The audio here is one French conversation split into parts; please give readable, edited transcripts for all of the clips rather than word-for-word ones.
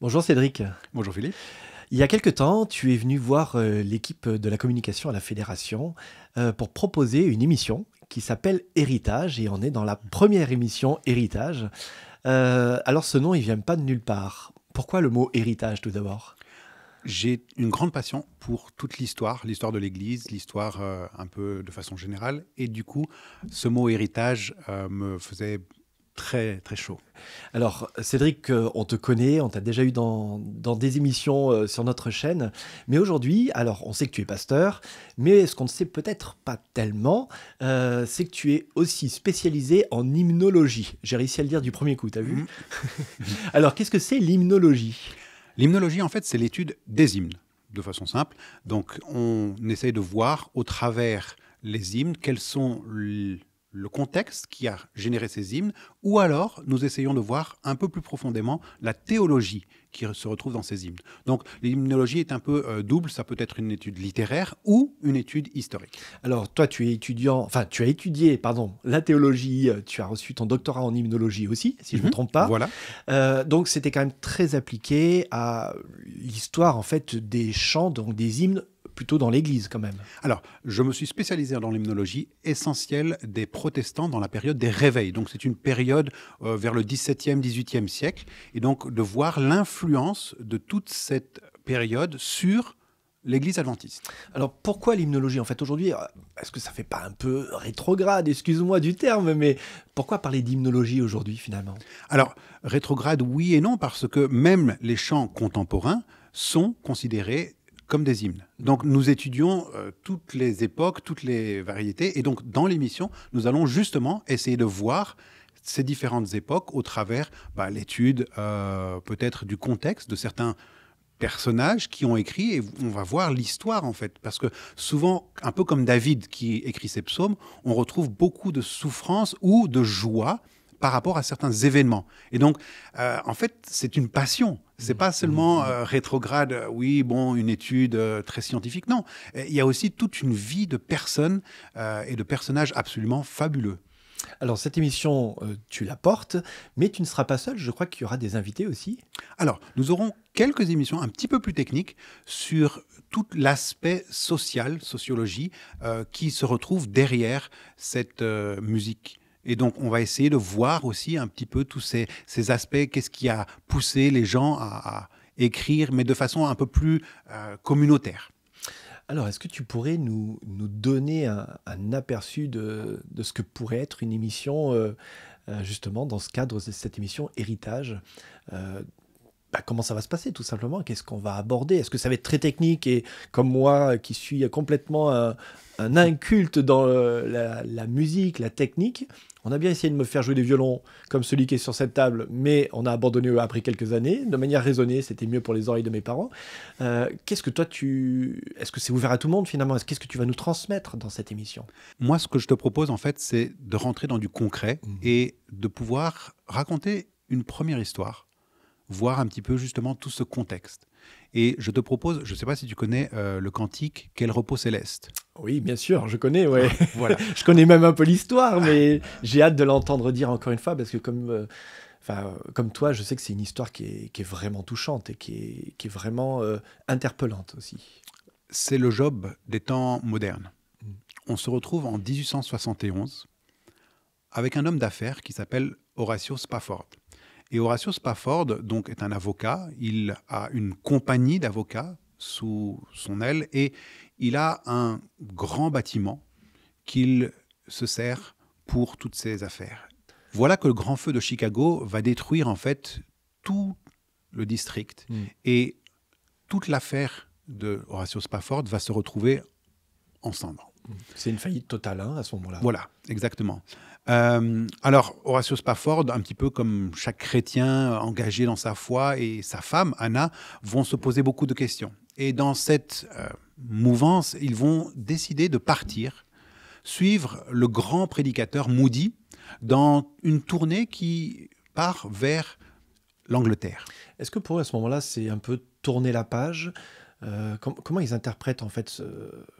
Bonjour Cédric. Bonjour Philippe. Il y a quelque temps, tu es venu voir l'équipe de la communication à la Fédération pour proposer une émission qui s'appelle Héritage et on est dans la première émission Héritage. Alors ce nom, il vient pas de nulle part. Pourquoi le mot héritage tout d'abord? J'ai une grande passion pour toute l'histoire de l'Église, l'histoire un peu de façon générale. Et du coup, ce mot héritage me faisait très, très chaud. Alors Cédric, on te connaît, on t'a déjà eu dans des émissions sur notre chaîne, mais aujourd'hui, alors on sait que tu es pasteur, mais ce qu'on ne sait peut-être pas tellement, c'est que tu es aussi spécialisé en hymnologie. J'ai réussi à le dire du premier coup, t'as vu? Mhm. Alors qu'est-ce que c'est l'hymnologie? L'hymnologie, en fait, c'est l'étude des hymnes, de façon simple. Donc, on essaye de voir au travers les hymnes quels sont le contexte qui a généré ces hymnes, ou alors nous essayons de voir un peu plus profondément la théologie qui se retrouve dans ces hymnes. Donc l'hymnologie est un peu double, ça peut être une étude littéraire ou une étude historique. Alors toi, tu es étudiant, enfin tu as étudié, pardon, la théologie, tu as reçu ton doctorat en hymnologie aussi, si je ne me trompe pas. Voilà. Donc c'était quand même très appliqué à l'histoire en fait des chants, donc des hymnes plutôt dans l'Église quand même. Alors, je me suis spécialisé dans l'hymnologie essentielle des protestants dans la période des réveils. Donc, c'est une période vers le XVIIe, XVIIIe siècle. Et donc, de voir l'influence de toute cette période sur l'Église adventiste. Alors pourquoi l'hymnologie en fait aujourd'hui? Est-ce que ça fait pas un peu rétrograde, excuse-moi du terme, mais pourquoi parler d'hymnologie aujourd'hui finalement? Alors, rétrograde, oui et non, parce que même les chants contemporains sont considérés comme des hymnes. Donc nous étudions toutes les époques, toutes les variétés, et donc dans l'émission, nous allons justement essayer de voir ces différentes époques au travers l'étude peut-être du contexte de certains personnages qui ont écrit, et on va voir l'histoire en fait, parce que souvent, un peu comme David qui écrit ses psaumes, on retrouve beaucoup de souffrance ou de joie par rapport à certains événements. Et donc, en fait, c'est une passion. C'est pas seulement rétrograde, oui, bon, une étude très scientifique. Non, il y a aussi toute une vie de personnes et de personnages absolument fabuleux. Alors cette émission, tu la portes, mais tu ne seras pas seul, je crois qu'il y aura des invités aussi. Alors, nous aurons quelques émissions un petit peu plus techniques sur tout l'aspect social, sociologie, qui se retrouve derrière cette musique. Et donc, on va essayer de voir aussi un petit peu tous ces aspects, qu'est-ce qui a poussé les gens à écrire, mais de façon un peu plus communautaire. Alors, est-ce que tu pourrais nous donner un aperçu de ce que pourrait être une émission, justement, dans ce cadre de cette émission Héritage? Euh, Comment ça va se passer, tout simplement? Qu'est-ce qu'on va aborder? Est-ce que ça va être très technique et comme moi, qui suis complètement un inculte dans la musique, la technique, on a bien essayé de me faire jouer des violons comme celui qui est sur cette table, mais on a abandonné après quelques années, de manière raisonnée, c'était mieux pour les oreilles de mes parents. Qu'est-ce que toi, Est-ce que c'est ouvert à tout le monde, finalement? Qu'est-ce que tu vas nous transmettre dans cette émission? Moi, ce que je te propose, en fait, c'est de rentrer dans du concret et de pouvoir raconter une première histoire, voir un petit peu justement tout ce contexte. Et je te propose, je ne sais pas si tu connais le cantique Quel repos céleste. Oui, bien sûr, je connais, ouais. Voilà. Je connais même un peu l'histoire, mais j'ai hâte de l'entendre dire encore une fois, parce que comme toi, je sais que c'est une histoire qui est vraiment touchante et qui est vraiment interpellante aussi. C'est le Job des temps modernes. Mm. On se retrouve en 1871 avec un homme d'affaires qui s'appelle Horatio Spafford. Et Horatio Spafford donc, est un avocat, il a une compagnie d'avocats sous son aile et il a un grand bâtiment qu'il se sert pour toutes ses affaires. Voilà que le grand feu de Chicago va détruire en fait tout le district Mm. et toute l'affaire de Horatio Spafford va se retrouver en cendres. C'est une faillite totale hein, à ce moment-là. Voilà, exactement. Alors, Horatio Spafford, un petit peu comme chaque chrétien engagé dans sa foi, et sa femme, Anna, vont se poser beaucoup de questions. Et dans cette mouvance, ils vont décider de partir, suivre le grand prédicateur Moody dans une tournée qui part vers l'Angleterre. Est-ce que pour eux, à ce moment-là, c'est un peu tourner la page? Comment ils interprètent en fait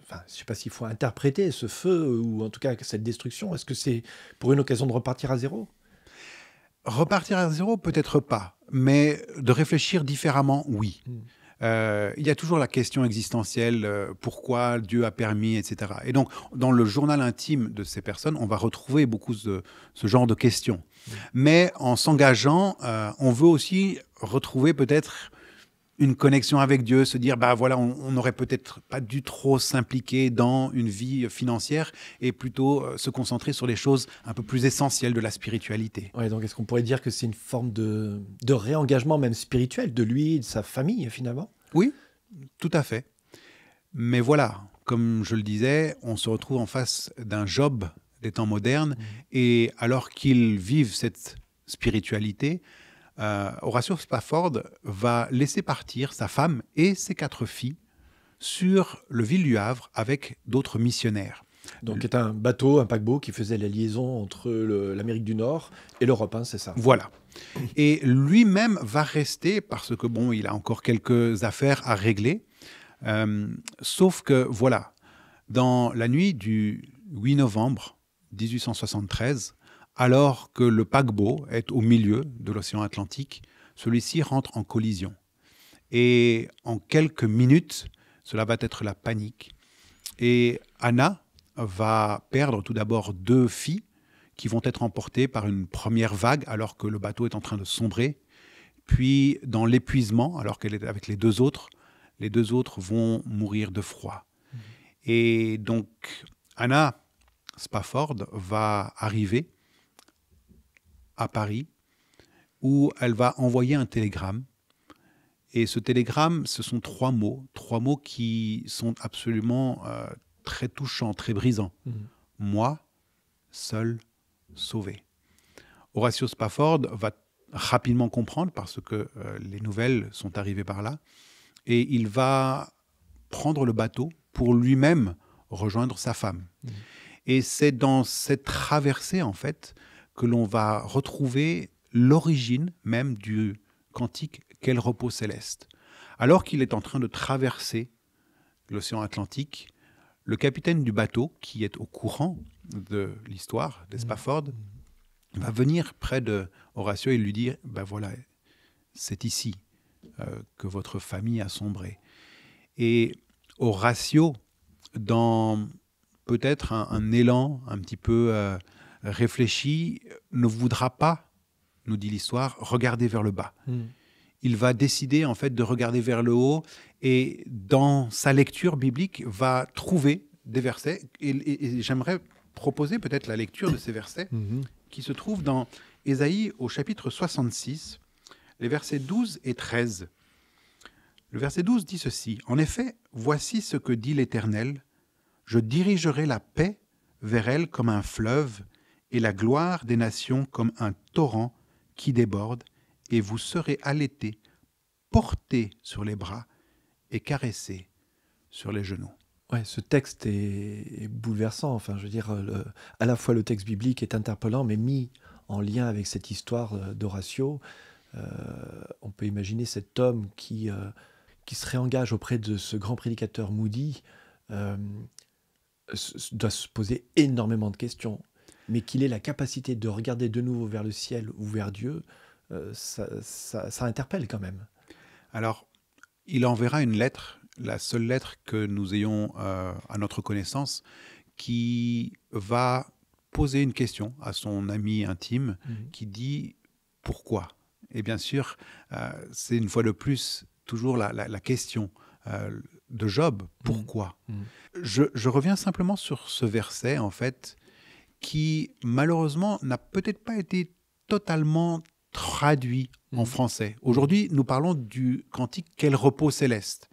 enfin, je ne sais pas s'il faut interpréter ce feu ou en tout cas cette destruction. Est-ce que c'est pour une occasion de repartir à zéro? Repartir à zéro, peut-être pas, mais de réfléchir différemment, oui. Mm. Il y a toujours la question existentielle, pourquoi Dieu a permis, etc. Et donc, dans le journal intime de ces personnes, on va retrouver beaucoup ce genre de questions. Mm. Mais en s'engageant, on veut aussi retrouver peut-être une connexion avec Dieu, se dire, bah voilà, on n'aurait peut-être pas dû trop s'impliquer dans une vie financière et plutôt se concentrer sur les choses un peu plus essentielles de la spiritualité. Ouais, donc est-ce qu'on pourrait dire que c'est une forme de réengagement même spirituel de lui et de sa famille finalement? Oui, tout à fait. Mais voilà, comme je le disais, on se retrouve en face d'un Job des temps modernes, Mm. et alors qu'ils vivent cette spiritualité, Horatio Spafford va laisser partir sa femme et ses 4 filles sur le ville du Havre avec d'autres missionnaires. Donc c'est un bateau, un paquebot qui faisait la liaison entre l'Amérique du Nord et l'Europe, hein, c'est ça? Voilà. Et lui-même va rester parce que, bon, il a encore quelques affaires à régler. Sauf que, voilà, dans la nuit du 8 novembre 1873, alors que le paquebot est au milieu de l'océan Atlantique, celui-ci rentre en collision. Et en quelques minutes, cela va être la panique. Et Anna va perdre tout d'abord 2 filles qui vont être emportées par une première vague alors que le bateau est en train de sombrer. Puis, dans l'épuisement, alors qu'elle est avec les 2 autres, les 2 autres vont mourir de froid. Mhm. Et donc, Anna Spafford va arriver à Paris où elle va envoyer un télégramme. Et ce télégramme, ce sont 3 mots qui sont absolument très touchants, très brisants. Mhm. Moi, seul, sauvé. Horatio Spafford va rapidement comprendre parce que les nouvelles sont arrivées par là. Et il va prendre le bateau pour lui-même rejoindre sa femme. Mhm. Et c'est dans cette traversée, en fait, que l'on va retrouver l'origine même du cantique « Quel repos céleste ». Alors qu'il est en train de traverser l'océan Atlantique, le capitaine du bateau, qui est au courant de l'histoire des Spafford, va venir près de Horatio et lui dire « Ben voilà, c'est ici que votre famille a sombré ». Et Horatio, dans peut-être un élan un petit peu réfléchi, ne voudra pas, nous dit l'histoire, regarder vers le bas. Mhm. Il va décider en fait de regarder vers le haut et dans sa lecture biblique va trouver des versets. Et j'aimerais proposer peut-être la lecture de ces versets Mhm. qui se trouvent dans Ésaïe au chapitre 66, les versets 12 et 13. Le verset 12 dit ceci. « En effet, voici ce que dit l'Éternel. Je dirigerai la paix vers elle comme un fleuve et la gloire des nations comme un torrent qui déborde, et vous serez allaités, portés sur les bras et caressés sur les genoux. » Ouais, ce texte est bouleversant. Enfin, je veux dire, à la fois le texte biblique est interpellant, mais mis en lien avec cette histoire d'Horatio, on peut imaginer cet homme qui se réengage auprès de ce grand prédicateur Moody, euh, doit se poser énormément de questions, mais qu'il ait la capacité de regarder de nouveau vers le ciel ou vers Dieu, ça interpelle quand même. Alors, il enverra une lettre, la seule lettre que nous ayons à notre connaissance, qui va poser une question à son ami intime Mhm. qui dit « Pourquoi ?» Et bien sûr, c'est une fois de plus toujours la question de Job « Pourquoi ?» Mhm. Je reviens simplement sur ce verset, en fait, qui malheureusement n'a peut-être pas été totalement traduit en Mhm. français. Aujourd'hui, nous parlons du cantique « Quel repos céleste ».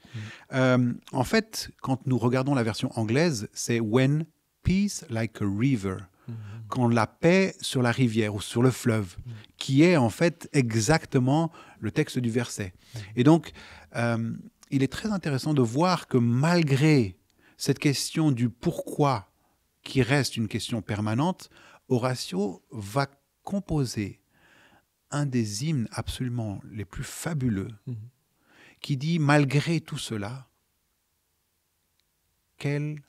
En fait, quand nous regardons la version anglaise, c'est « When peace like a river ». Mhm. Quand la paix sur la rivière ou sur le fleuve, qui est en fait exactement le texte du verset. Et donc, il est très intéressant de voir que malgré cette question du pourquoi, qui reste une question permanente, Horatio va composer un des hymnes absolument les plus fabuleux, Mhm. qui dit, malgré tout cela, quelle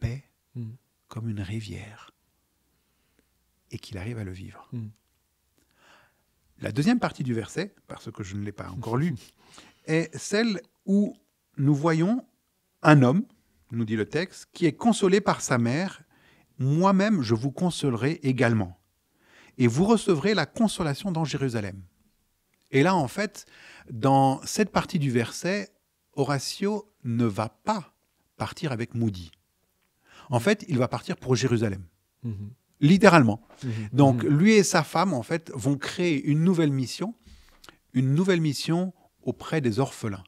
paix Mhm. comme une rivière, et qu'il arrive à le vivre. Mhm. La deuxième partie du verset, parce que je ne l'ai pas encore lu, est celle où nous voyons un homme, nous dit le texte, qui est consolé par sa mère. Moi-même, je vous consolerai également. Et vous recevrez la consolation dans Jérusalem. Et là, en fait, dans cette partie du verset, Horatio ne va pas partir avec Moody. En fait, il va partir pour Jérusalem. Mhm. Littéralement. Mhm. Donc, Mhm. lui et sa femme, en fait, vont créer une nouvelle mission auprès des orphelins.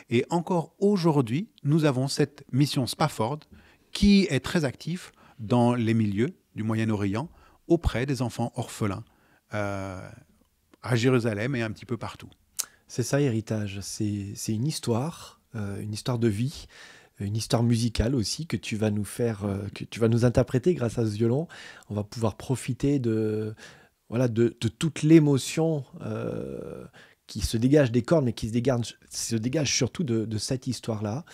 Et encore aujourd'hui, nous avons cette mission Spafford qui est très active dans les milieux du Moyen-Orient auprès des enfants orphelins à Jérusalem et un petit peu partout. C'est ça, Héritage. C'est une histoire de vie, une histoire musicale aussi que tu vas nous faire, que tu vas nous interpréter grâce à ce violon. On va pouvoir profiter voilà, de toute l'émotion qui se dégage des cordes, mais qui se dégage surtout de cette histoire-là.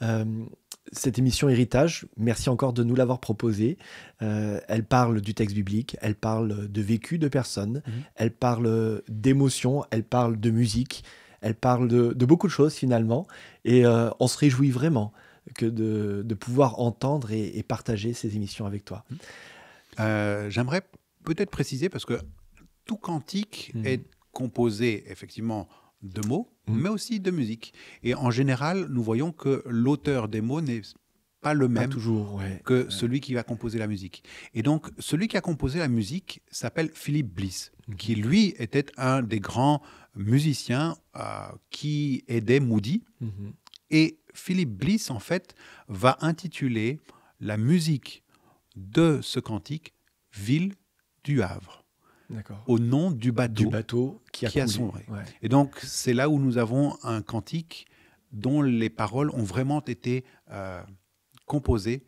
Euh, Cette émission Héritage, merci encore de nous l'avoir proposée. Elle parle du texte biblique, elle parle de vécu de personnes, elle parle d'émotions, elle parle de musique, elle parle de beaucoup de choses finalement. Et on se réjouit vraiment que de pouvoir entendre et partager ces émissions avec toi. J'aimerais peut-être préciser, parce que tout cantique est composé effectivement de mots, mais aussi de musique. Et en général, nous voyons que l'auteur des mots n'est pas le même que celui qui va composer la musique. Et donc, celui qui a composé la musique s'appelle Philip Bliss, qui lui était un des grands musiciens qui aidait Moody. Et Philip Bliss, en fait, va intituler la musique de ce cantique « Ville du Havre ». Au nom du bateau qui a sombré. Ouais. Et donc, c'est là où nous avons un cantique dont les paroles ont vraiment été composées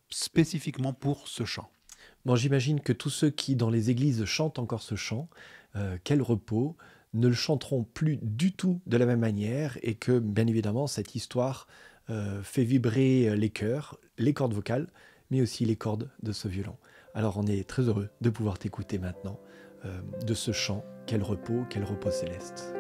spécifiquement pour ce chant. Bon, j'imagine que tous ceux qui, dans les églises, chantent encore ce chant, quel repos, ne le chanteront plus du tout de la même manière et que, bien évidemment, cette histoire fait vibrer les cœurs, les cordes vocales, mais aussi les cordes de ce violon. Alors, on est très heureux de pouvoir t'écouter maintenant de ce chant. Quel repos céleste.